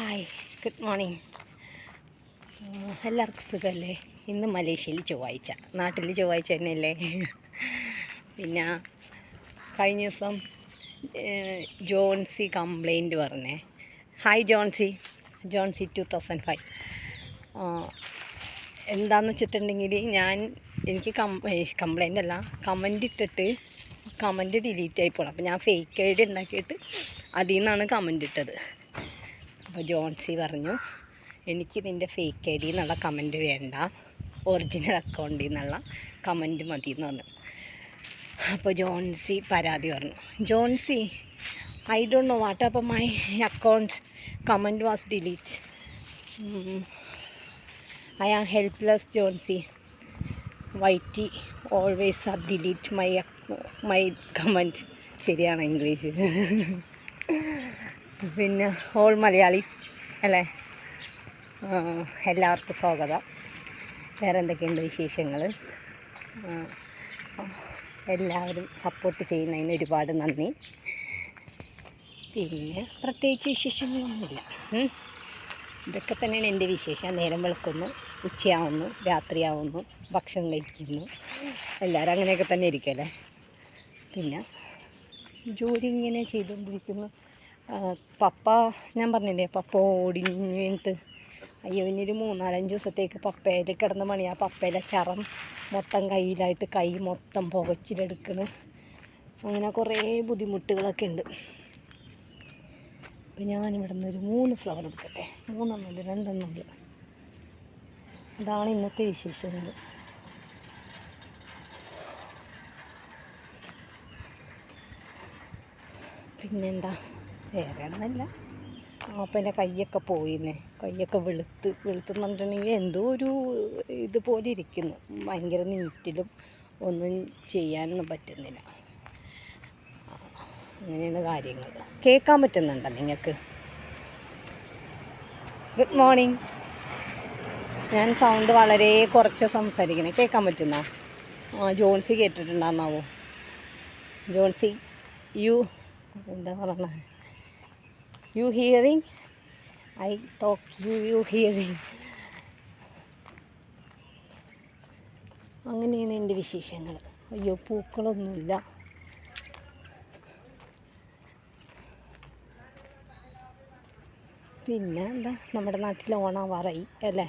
Hi, good morning. എല്ലാവർക്കും സുഖമല്ലേ? ഇന്ന് മലേഷ്യയിൽ ചൊവ്വാഴ്ച, നാട്ടിൽ ചൊവ്വാഴ്ച തന്നെയല്ലേ. പിന്നെ കഴിഞ്ഞ ദിവസം ജോൺസി കംപ്ലൈൻറ്റ് പറഞ്ഞേ. ഹായ് ജോൺസി 2005. എന്താണെന്ന് വെച്ചിട്ടുണ്ടെങ്കിൽ എനിക്ക് കംപ്ലൈൻ്റ് അല്ല, കമൻ്റ് ഇട്ടിട്ട് കമൻറ്റ് ഡിലീറ്റ് ആയി പോകണം. അപ്പോൾ ഞാൻ ഫേക്ക് ഐ ഡി ഉണ്ടാക്കിയിട്ട് അതിൽ നിന്നാണ് കമൻ്റ് ഇട്ടത്. അപ്പോൾ ജോൺസി പറഞ്ഞു, എനിക്ക് നിൻ്റെ ഫേക്ക് ഐ ഡി എന്നുള്ള കമൻറ്റ് വേണ്ട, ഒറിജിനൽ അക്കൗണ്ടിൽ നിന്നുള്ള കമൻറ്റ് മതി എന്ന് പറഞ്ഞു. അപ്പോൾ ജോൺസി പരാതി പറഞ്ഞു. Johnsy, I don't know what അപ്പോൾ my account comment was delete. I am helpless Johnsy. വൈറ്റി ഓൾവേസ് ഡിലീറ്റ് മൈ കമൻറ്റ്. ശരിയാണ് ഇംഗ്ലീഷ്. പിന്നെ ഓൾ മലയാളീസ് അല്ലേ, എല്ലാവർക്കും സ്വാഗതം. വേറെ എന്തൊക്കെയുണ്ട് വിശേഷങ്ങൾ? എല്ലാവരും സപ്പോർട്ട് ചെയ്യുന്നതിന് ഒരുപാട് നന്ദി. പിന്നെ പ്രത്യേകിച്ച് വിശേഷങ്ങളൊന്നുമില്ല. ഇതൊക്കെ തന്നെയാണ് എൻ്റെ വിശേഷം. നേരം വെളുക്കുന്നു, ഉച്ചയാവുന്നു, രാത്രിയാവുന്നു, ഭക്ഷണം കഴിക്കുന്നു. എല്ലാവരും അങ്ങനെയൊക്കെ തന്നെ ഇരിക്കുമല്ലേ. പിന്നെ ജോലി ഇങ്ങനെ ചെയ്തുകൊണ്ടിരിക്കുന്നു. പപ്പ, ഞാൻ പറഞ്ഞില്ലേ, പപ്പ ഓടിഞ്ഞിട്ട് അയ്യോ, ഇനിയൊരു 3-4 ദിവസത്തേക്ക് പപ്പയിൽ കിടന്ന പണി. ആ പപ്പയിലെ ചറം മൊത്തം കയ്യിലായിട്ട് കൈ മൊത്തം പുകച്ചിലെടുക്കണം. അങ്ങനെ കുറേ ബുദ്ധിമുട്ടുകളൊക്കെ ഉണ്ട്. അപ്പം ഞാനിവിടെ നിന്നൊരു 3 ഫ്ലവർ എടുക്കട്ടെ. 3 2 അതാണ് ഇന്നത്തെ വിശേഷങ്ങൾ. പിന്നെന്താ, വേറെ ഒന്നല്ല. അപ്പം എൻ്റെ കൈയൊക്കെ പോയിന്നെ, കൈയൊക്കെ വെളുത്തുന്നുണ്ടെങ്കിൽ എന്തോ ഒരു ഇതുപോലെ ഇരിക്കുന്നു. ഭയങ്കര നീറ്റിലും ഒന്നും ചെയ്യാനൊന്നും പറ്റുന്നില്ല. അങ്ങനെയാണ് കാര്യങ്ങൾ. കേൾക്കാൻ പറ്റുന്നുണ്ടോ നിങ്ങൾക്ക്? Good morning. ഞാൻ സൗണ്ട് വളരെ കുറച്ച് സംസാരിക്കണേ. കേൾക്കാൻ പറ്റുന്നോ? ജോൺസി കേട്ടിട്ടുണ്ടാന്നാവോ? ജോൺസി, എന്താ പറഞ്ഞ, you hearing? I talk you hearing. അങ്ങനെയാണ് എൻ്റെ വിശേഷങ്ങൾ. അയ്യോ, പൂക്കളൊന്നുമില്ല. പിന്നെ എന്താ, നമ്മുടെ നാട്ടിൽ ഓണാവാറായി അല്ലേ.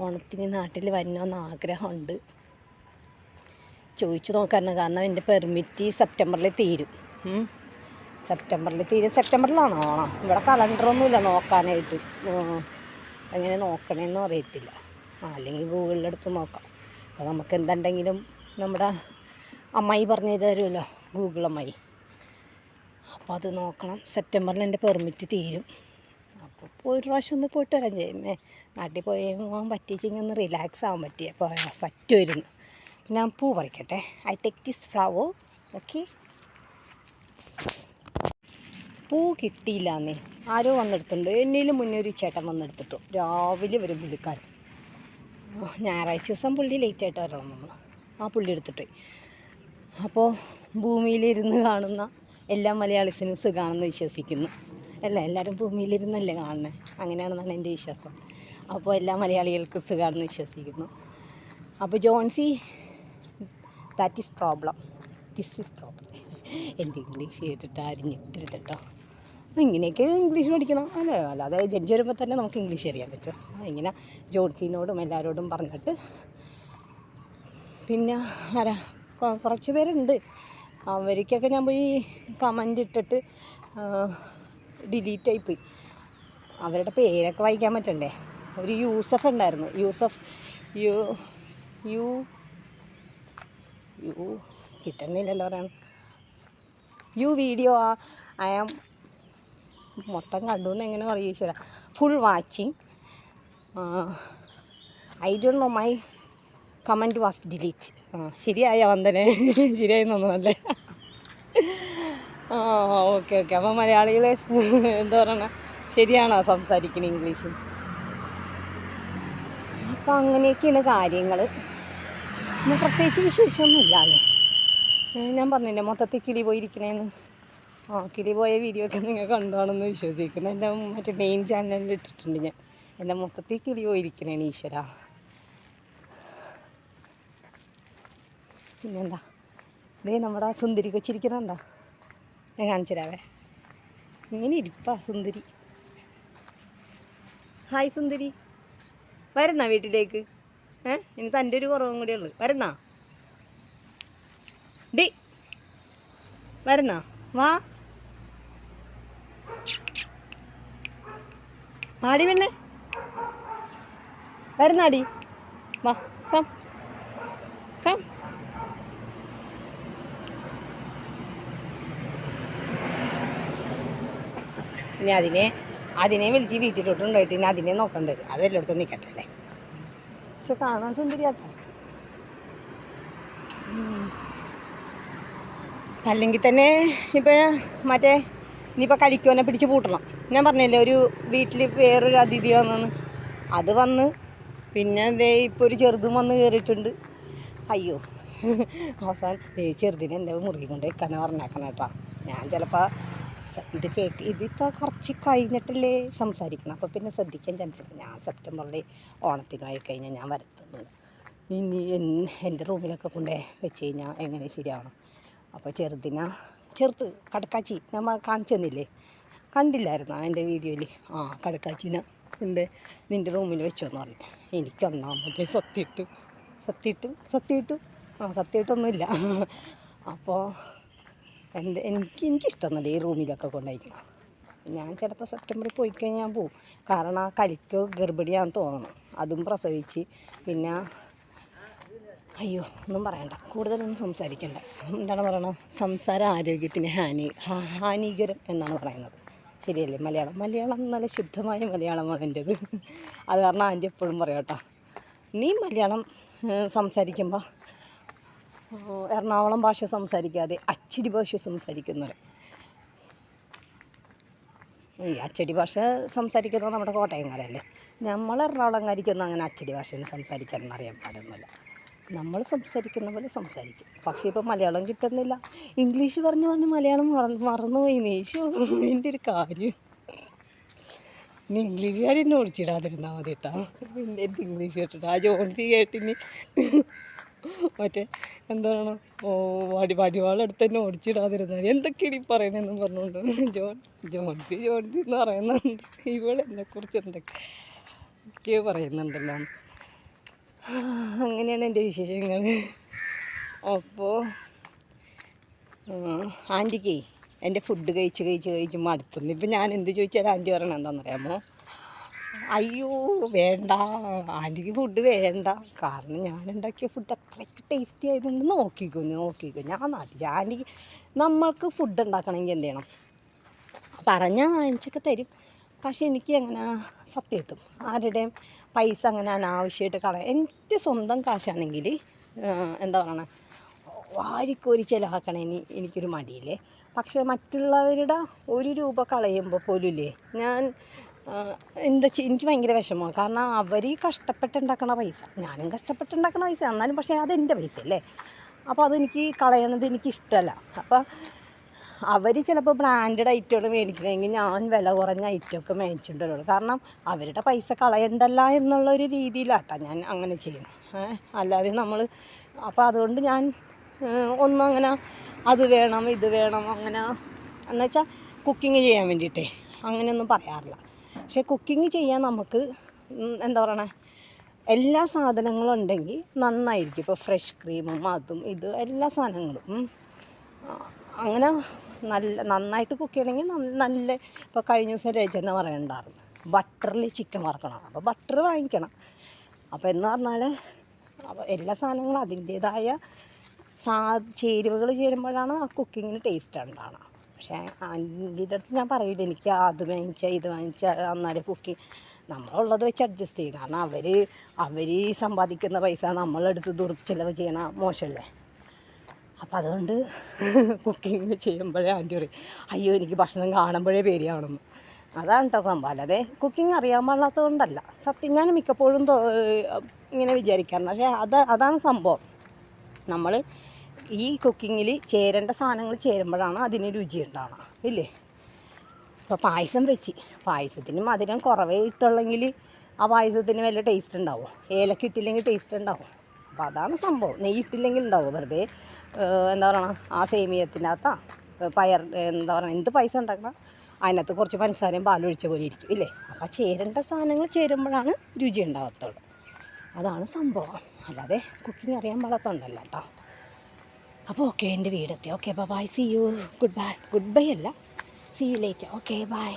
ഓണത്തിന് നാട്ടിൽ വരണമെന്ന് ആഗ്രഹമുണ്ട്. ചോദിച്ചു നോക്കാറുണ്ട്. കാരണം എൻ്റെ പെർമിറ്റ് സെപ്റ്റംബറിൽ തീരും. സെപ്റ്റംബറിലാണോ ഓണം? ഇവിടെ കലണ്ടറൊന്നുമില്ല നോക്കാനായിട്ട്. എങ്ങനെ നോക്കണമെന്നും അറിയത്തില്ല. അല്ലെങ്കിൽ ഗൂഗിളിലെടുത്ത് നോക്കാം. അപ്പോൾ നമുക്ക് എന്തുണ്ടെങ്കിലും നമ്മുടെ അമ്മായി പറഞ്ഞു തരുമല്ലോ, ഗൂഗിൾ അമ്മായി. അപ്പോൾ അത് നോക്കണം. സെപ്റ്റംബറിൽ എൻ്റെ പെർമിറ്റ് തീരും. അപ്പോൾ ഒരു പ്രാവശ്യം ഒന്ന് പോയിട്ട് വരാൻ ചെയ്യുമേ. നാട്ടിൽ പോകാൻ പറ്റിച്ചെങ്കിൽ ഒന്ന് റിലാക്സ് ആവാൻ പറ്റുമായിരുന്നു. പിന്നെ ഞാൻ പൂ പറിക്കട്ടെ. I take this flower. Okay. പൂ കിട്ടിയില്ലാന്നേ. ആരോ വന്നെടുത്തിട്ടുണ്ട്. എന്നേലും മുന്നേ ഒരു ചേട്ടൻ വന്നെടുത്തിട്ടു. രാവിലെ വരും പുള്ളിക്കാരൻ. ഞായറാഴ്ച ദിവസം പുള്ളി ലേറ്റായിട്ട് വരണം നമ്മൾ. ആ പുള്ളി എടുത്തിട്ട്. അപ്പോൾ ഭൂമിയിലിരുന്ന് കാണുന്ന എല്ലാ മലയാളീസിനും സുഖമാണെന്ന് വിശ്വസിക്കുന്നു. അല്ല, എല്ലാവരും ഭൂമിയിലിരുന്നല്ലേ കാണുന്നത്. അങ്ങനെയാണെന്നാണ് എൻ്റെ വിശ്വാസം. അപ്പോൾ എല്ലാ മലയാളികൾക്കും സുഖമാണെന്ന് വിശ്വസിക്കുന്നു. അപ്പോൾ ജോൺസി, ദിസ് ഈസ് പ്രോബ്ലം. എൻ്റെ ഇംഗ്ലീഷ് കേട്ടിട്ട് ആരും ഞെട്ടരുത് കേട്ടോ. ഇങ്ങനെയൊക്കെ ഇംഗ്ലീഷ് പഠിക്കണം അല്ലേ. അല്ലാതെ ജനിച്ച് വരുമ്പോൾ തന്നെ നമുക്ക് ഇംഗ്ലീഷ് അറിയാൻ പറ്റും. ഇങ്ങനെ ജോൺസിനോടും എല്ലാവരോടും പറഞ്ഞിട്ട്. പിന്നെ കുറച്ച് പേരുണ്ട്, അവർക്കൊക്കെ ഞാൻ പോയി കമൻ്റ് ഇട്ടിട്ട് ഡിലീറ്റായിപ്പോയി. അവരുടെ പേരൊക്കെ വായിക്കാൻ പറ്റണ്ടേ. ഒരു യൂസഫ് ഉണ്ടായിരുന്നു. യൂസഫ് കിട്ടുന്നില്ലല്ലോ പറയാൻ. വീഡിയോ ഐ ആം മൊത്തം കണ്ടു എന്ന് എങ്ങനെ പറയും ഈശ്വര. Full watching. I don't know my comment was delete. ശരിയായ വന്ദനെ? ശരിയായി തോന്നുന്നല്ലേ. ഓക്കെ. അപ്പോൾ മലയാളികളെ എന്താ പറയണ, ശരിയാണോ സംസാരിക്കണേ ഇംഗ്ലീഷ്? അപ്പോൾ അങ്ങനെയൊക്കെയാണ് കാര്യങ്ങൾ. പിന്നെ പ്രത്യേകിച്ച് വിശേഷമൊന്നും ഇല്ലാതെ. ഞാൻ പറഞ്ഞില്ലേ മൊത്തത്തിൽ കിളി പോയിരിക്കണേന്ന്. കിളി പോയ വീഡിയോ ഒക്കെ നിങ്ങൾ കണ്ടാണെന്ന് വിശ്വസിക്കുന്നു. എൻ്റെ മറ്റേ മെയിൻ ചാനലിൽ ഇട്ടിട്ടുണ്ട് ഞാൻ. എൻ്റെ മൊത്തത്തിൽ കിളി പോയിരിക്കണേണ് ഈശ്വര. പിന്നെന്താ, ഇതേ നമ്മുടെ സുന്ദരി കൊച്ചിരിക്കണുണ്ടോ? ഞാൻ കാണിച്ചു തരാവേ. ഇങ്ങനെ ഇരിപ്പാ സുന്ദരി. ഹായ് സുന്ദരി, വരുന്നാ വീട്ടിലേക്ക്? ഇനി തൻ്റെ ഒരു കുറവും കൂടെ ഉള്ളു. വരുന്നാ ഡി, വരുന്നാ? വാ ആടി പെണ്ണെ, വരുന്നാടി, വാ കം കം. ഇനി അതിനെ വിളിച്ച് വീട്ടിലോട്ട് ഉണ്ടായിട്ട് ഇനി അതിനെ നോക്കേണ്ടി വരും. അതെല്ലായിടത്തും നിൽക്കട്ടെ അല്ലേ. പക്ഷെ കാണാൻ സുന്ദരിയാട്ടോ. അല്ലെങ്കിൽ തന്നെ ഇപ്പം മറ്റേ ഇനിയിപ്പോൾ കളിക്കുവനെ പിടിച്ച് പൂട്ടണം. ഞാൻ പറഞ്ഞില്ലേ ഒരു വീട്ടിൽ വേറൊരു അതിഥി വന്നെന്ന്. അത് വന്ന് പിന്നെ എന്തേ ഇപ്പോൾ ഒരു ചെറുതും വന്ന് കയറിയിട്ടുണ്ട്. അയ്യോ, അവസാനം ചെറുതിനെ എൻ്റെ മുറുകി കൊണ്ട് വെക്കാനാണ് പറഞ്ഞേക്കണം കേട്ടോ. ഞാൻ ചിലപ്പോൾ ഇതിപ്പോൾ കുറച്ച് കഴിഞ്ഞിട്ടല്ലേ സംസാരിക്കണം. അപ്പോൾ പിന്നെ ശ്രദ്ധിക്കാൻ ചാൻസ് ഇല്ല. ഞാൻ സെപ്റ്റംബറിൽ ഓണത്തിനായി കഴിഞ്ഞാൽ ഞാൻ വരത്തുള്ളൂ. ഇനി എൻ്റെ റൂമിലൊക്കെ കൊണ്ടേ വെച്ച് കഴിഞ്ഞാൽ എങ്ങനെ ശരിയാവണം. അപ്പോൾ ചെറുത്ത് കടക്കാച്ചി ഞാൻ കാണിച്ചു തന്നില്ലേ, കണ്ടില്ലായിരുന്നോ എൻ്റെ വീഡിയോയിൽ? കടക്കാച്ചിനെ നിൻ്റെ റൂമിൽ വെച്ചോന്ന് പറഞ്ഞു. എനിക്കൊന്നാമത്തെ സത്യമായിട്ടൊന്നുമില്ല. അപ്പോൾ എനിക്കിഷ്ടമൊന്നുമില്ല ഈ റൂമിലൊക്കെ കൊണ്ടുപോയിരിക്കണം. ഞാൻ ചിലപ്പോൾ സെപ്റ്റംബറിൽ പോയി കഴിഞ്ഞാൽ ഞാൻ പോവും. കാരണം ആ കളിക്ക് ഗർഭിണിയാണെന്ന് തോന്നണം. അതും പ്രസവിച്ച് പിന്നെ അയ്യോ ഒന്നും പറയണ്ട, കൂടുതലൊന്നും സംസാരിക്കണ്ട. എന്താണ് പറയണത്, സംസാരം ആരോഗ്യത്തിന് ഹാനികരം എന്നാണ് പറയുന്നത്. ശരിയല്ലേ? മലയാളം നല്ല ശുദ്ധമായ മലയാളമാണ് എൻ്റേത്. അത് കാരണം ആൻറ്റി എപ്പോഴും പറയാം കേട്ടോ, നീ മലയാളം സംസാരിക്കുമ്പോൾ എറണാകുളം ഭാഷ സംസാരിക്കാതെ അച്ചടി ഭാഷ സംസാരിക്കുന്നവർ. ഈ അച്ചടി ഭാഷ സംസാരിക്കുന്നത് നമ്മുടെ കോട്ടയംകാരല്ലേ. നമ്മൾ എറണാകുളംകാരിക്കൊന്നും അങ്ങനെ അച്ചടി ഭാഷയൊന്നും സംസാരിക്കാനൊന്നും അറിയാൻ പാടൊന്നുമില്ല. നമ്മൾ സംസാരിക്കുന്ന പോലെ സംസാരിക്കും. പക്ഷേ ഇപ്പോൾ മലയാളം കിട്ടുന്നില്ല. ഇംഗ്ലീഷ് പറഞ്ഞ് മലയാളം മറന്നുപോയി. നീശോ എൻ്റെ ഒരു കാര്യം. ഇനി ഇംഗ്ലീഷുകാരെന്നെ ഓടിച്ചിടാതിരുന്നാൽ മതി കേട്ടോ. എൻ്റെ ഇംഗ്ലീഷ് കേട്ടിട്ട് ആ ജോൺസി കേട്ടിനി മറ്റേ എന്താണ് വടിവാളെടുത്ത് തന്നെ ഓടിച്ചിടാതിരുന്നാൽ എന്തൊക്കെയാണ് ഈ പറയണതെന്ന് പറഞ്ഞുകൊണ്ട് ജോൺസി എന്ന് പറയുന്നുണ്ട്. ഇവളെന്നെക്കുറിച്ച് എന്തൊക്കെയോ പറയുന്നുണ്ടല്ലോ. അങ്ങനെയാണ് എൻ്റെ വിശേഷങ്ങൾ. അപ്പോൾ ആൻറ്റിക്ക് എൻ്റെ ഫുഡ് കഴിച്ച് മടുത്തുന്നു. ഇപ്പം ഞാൻ എന്ത് ചോദിച്ചാലും ആൻറ്റി പറയണത് എന്താണെന്നറിയാമോ? അയ്യോ വേണ്ട, ആൻറ്റിക്ക് ഫുഡ് വേണ്ട. കാരണം ഞാനുണ്ടാക്കിയ ഫുഡ് അത്രയ്ക്ക് ടേസ്റ്റി ആയതുകൊണ്ട് നോക്കിക്കോ. ഞാൻ നാട്ടിൽ ആൻറ്റിക്ക് നമ്മൾക്ക് ഫുഡ് ഉണ്ടാക്കണമെങ്കിൽ എന്ത് ചെയ്യണം, പറഞ്ഞാൽ വാങ്ങിച്ചൊക്കെ തരും. പക്ഷെ എനിക്ക് അങ്ങനെ സത്യം കിട്ടും, ആരുടെയും പൈസ അങ്ങനെ അനാവശ്യമായിട്ട് കളയാം. എൻ്റെ സ്വന്തം കാശാണെങ്കിൽ എന്താ പറയണേ, വാരിക്കോരി ചിലവാക്കണേന് എനിക്കൊരു മടിയില്ലേ. പക്ഷേ മറ്റുള്ളവരുടെ 1 രൂപ കളയുമ്പോൾ പോലുമില്ലേ ഞാൻ എനിക്ക് ഭയങ്കര വിഷമമാണ്. കാരണം അവർ കഷ്ടപ്പെട്ടുണ്ടാക്കണ പൈസ, ഞാനും കഷ്ടപ്പെട്ടുണ്ടാക്കണ പൈസ എന്നാലും, പക്ഷേ അതെൻ്റെ പൈസ അല്ലേ. അപ്പോൾ അതെനിക്ക് കളയണത് എനിക്കിഷ്ടമല്ല. അപ്പോൾ അവർ ചിലപ്പോൾ ബ്രാൻഡഡ് ഐറ്റങ്ങൾ മേടിക്കണമെങ്കിൽ ഞാൻ വില കുറഞ്ഞ ഐറ്റമൊക്കെ മേടിച്ചിട്ടുള്ളൂ. കാരണം അവരുടെ പൈസ കളയണ്ടല്ല എന്നുള്ളൊരു രീതിയിലാട്ടോ ഞാൻ അങ്ങനെ ചെയ്യുന്നു. അല്ലാതെ നമ്മൾ അപ്പോൾ അതുകൊണ്ട് ഞാൻ ഒന്നും അങ്ങനെ അത് വേണം ഇത് വേണം അങ്ങനെ എന്നുവെച്ചാൽ കുക്കിംഗ് ചെയ്യാൻ വേണ്ടിയിട്ടേ അങ്ങനെയൊന്നും പറയാറില്ല. പക്ഷേ കുക്കിംഗ് ചെയ്യാൻ നമുക്ക് എന്താ പറയണേ, എല്ലാ സാധനങ്ങളും ഉണ്ടെങ്കിൽ നന്നായിരിക്കും. ഇപ്പോൾ ഫ്രഷ് ക്രീമും അതും ഇത് എല്ലാ സാധനങ്ങളും അങ്ങനെ നന്നായിട്ട് കുക്ക് ചെയ്യണമെങ്കിൽ നല്ല ഇപ്പോൾ കഴിഞ്ഞ ദിവസം രചന പറയണ്ടായിരുന്നു ബട്ടറിൽ ചിക്കൻ വറക്കണം. അപ്പോൾ ബട്ടർ വാങ്ങിക്കണം. അപ്പോൾ എന്ന് പറഞ്ഞാൽ അപ്പോൾ എല്ലാ സാധനങ്ങളും അതിൻ്റേതായ ചേരുവകൾ ചേരുമ്പോഴാണ് ആ കുക്കിങ്ങിന് ടേസ്റ്റ് ഉണ്ടാവുക. പക്ഷേ ആൻറ്റിയുടെ അടുത്ത് ഞാൻ പറയില്ല എനിക്ക് അത് വാങ്ങിച്ചാൽ ഇത് വാങ്ങിച്ചാൽ എന്നാലും കുക്കിങ് നമ്മളുള്ളത് വെച്ച് അഡ്ജസ്റ്റ് ചെയ്യും. കാരണം അവർ സമ്പാദിക്കുന്ന പൈസ നമ്മളെടുത്ത് ദുർച്ചിലവ് ചെയ്യണ മോശമല്ലേ. അപ്പം അതുകൊണ്ട് കുക്കിങ് ചെയ്യുമ്പോഴേ ആൻറ്റി പറയും അയ്യോ എനിക്ക് ഭക്ഷണം കാണുമ്പോഴേ പേടിയാവണമെന്ന്. അതാണ് കേട്ടോ സംഭവം. അല്ലാതെ കുക്കിംഗ് അറിയാൻ പാടില്ലാത്തത് കൊണ്ടല്ല. സത്യം ഞാൻ മിക്കപ്പോഴും ഇങ്ങനെ വിചാരിക്കാറുണ്ട്. പക്ഷേ അതാണ് സംഭവം. നമ്മൾ ഈ കുക്കിങ്ങിൽ ചേരേണ്ട സാധനങ്ങൾ ചേരുമ്പോഴാണ് അതിന് രുചി ഉണ്ടാവുക ഇല്ലേ. ഇപ്പോൾ പായസം വെച്ച് പായസത്തിന് മധുരം കുറവേ ഇട്ടുള്ളെങ്കിൽ ആ പായസത്തിന് വല്ല ടേസ്റ്റ് ഉണ്ടാവും. ഏലക്ക ഇട്ടില്ലെങ്കിൽ ടേസ്റ്റ് ഉണ്ടാവും. അപ്പോൾ അതാണ് സംഭവം. നെയ്യ് ഇട്ടില്ലെങ്കിൽ ഉണ്ടാവും. വെറുതെ എന്താ പറയുക, ആ സേമിയത്തിനകത്താ എന്താ പറയുക, എന്ത് പായസം ഉണ്ടാക്കണം അതിനകത്ത് കുറച്ച് പഞ്ചസാരയും പാലൊഴിച്ച പോലെ ഇരിക്കും ഇല്ലേ. അപ്പോൾ ചേരേണ്ട സാധനങ്ങൾ ചേരുമ്പോഴാണ് രുചി ഉണ്ടാകത്തുള്ളൂ. അതാണ് സംഭവം. അല്ലാതെ കുക്കിംഗ് അറിയാൻ പാടാത്തതുകൊണ്ടല്ല കേട്ടോ. അപ്പോൾ ഓക്കെ, എൻ്റെ വീടെത്തി. Okay, bye. See you. Good bye അല്ല, see you later. Okay, by.